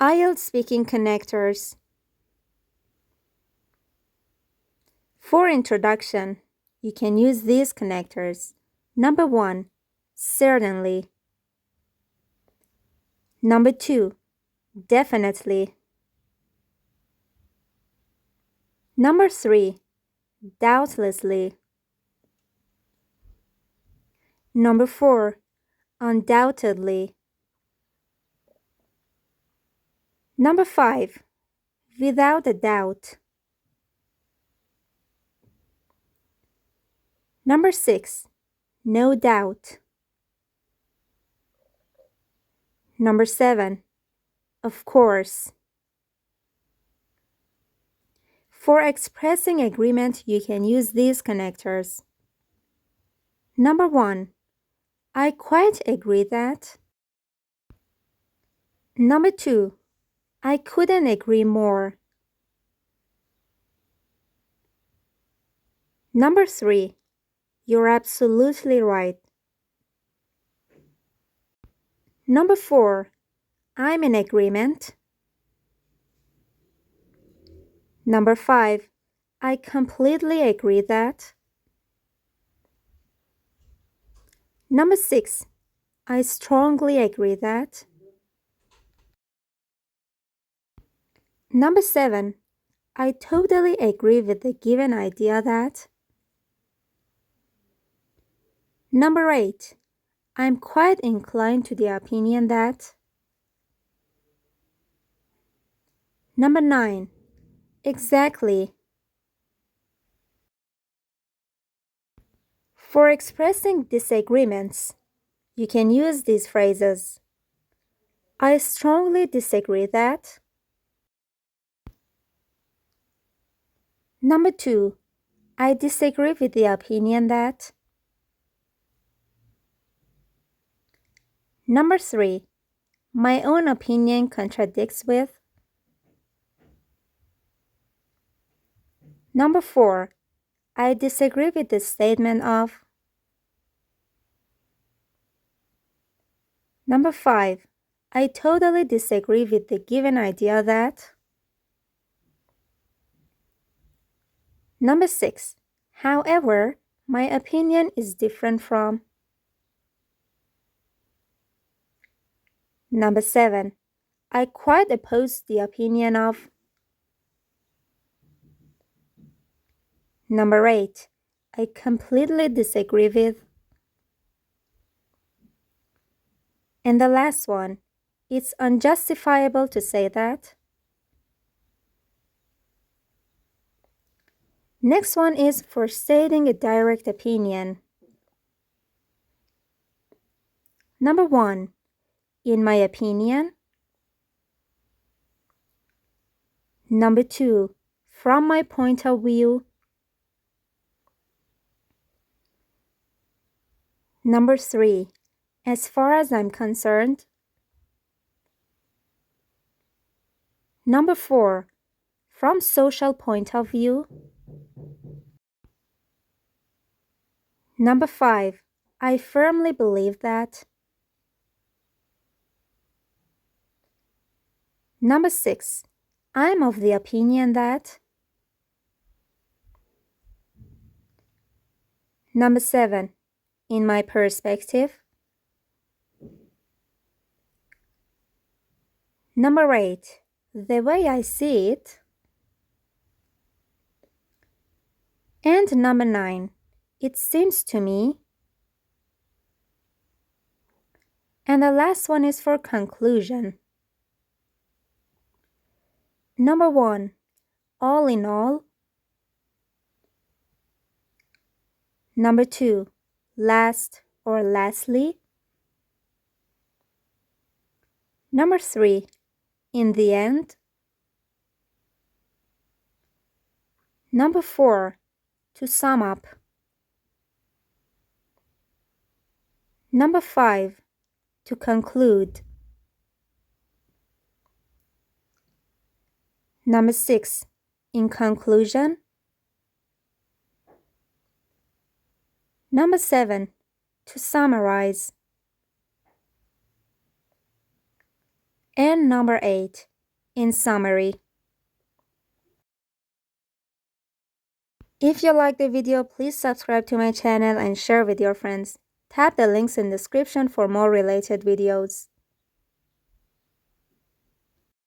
IELTS speaking connectors. For introduction, you can use these connectors. Number 1, certainly. Number 2, definitely. Number 3, doubtlessly. Number 4, undoubtedly. Number 5, without a doubt. Number 6, no doubt. Number 7, of course. For expressing agreement, you can use these connectors. Number 1, I quite agree that. Number 2, I couldn't agree more. Number 3, you're absolutely right. Number 4, I'm in agreement. Number 5, I completely agree that. Number 6, I strongly agree that. Number 7, I totally agree with the given idea that. Number 8, I'm quite inclined to the opinion that. Number 9, exactly. For expressing disagreements, you can use these phrases. I strongly disagree that. Number 2, I disagree with the opinion that. Number 3, my own opinion contradicts with. Number 4, I disagree with the statement of. Number 5, I totally disagree with the given idea that. Number 6, however, my opinion is different from. Number 7, I quite oppose the opinion of. Number 8, I completely disagree with. And the last one, it's unjustifiable to say that. Next one is for stating a direct opinion. Number 1, in my opinion. Number 2, from my point of view. Number 3, as far as I'm concerned. Number 4, from social point of view. Number 5, I firmly believe that. Number 6, I'm of the opinion that. Number 7, in my perspective. Number 8, the way I see it. And number 9, it seems to me. And the last one is for conclusion. Number 1, all in all. Number 2, last or lastly. Number 3, in the end. Number 4, to sum up. Number 5, to conclude. Number 6, in conclusion. Number 7, to summarize. And number 8. In summary. If you like the video, please subscribe to my channel and share with your friends. Tap the links in the description for more related videos.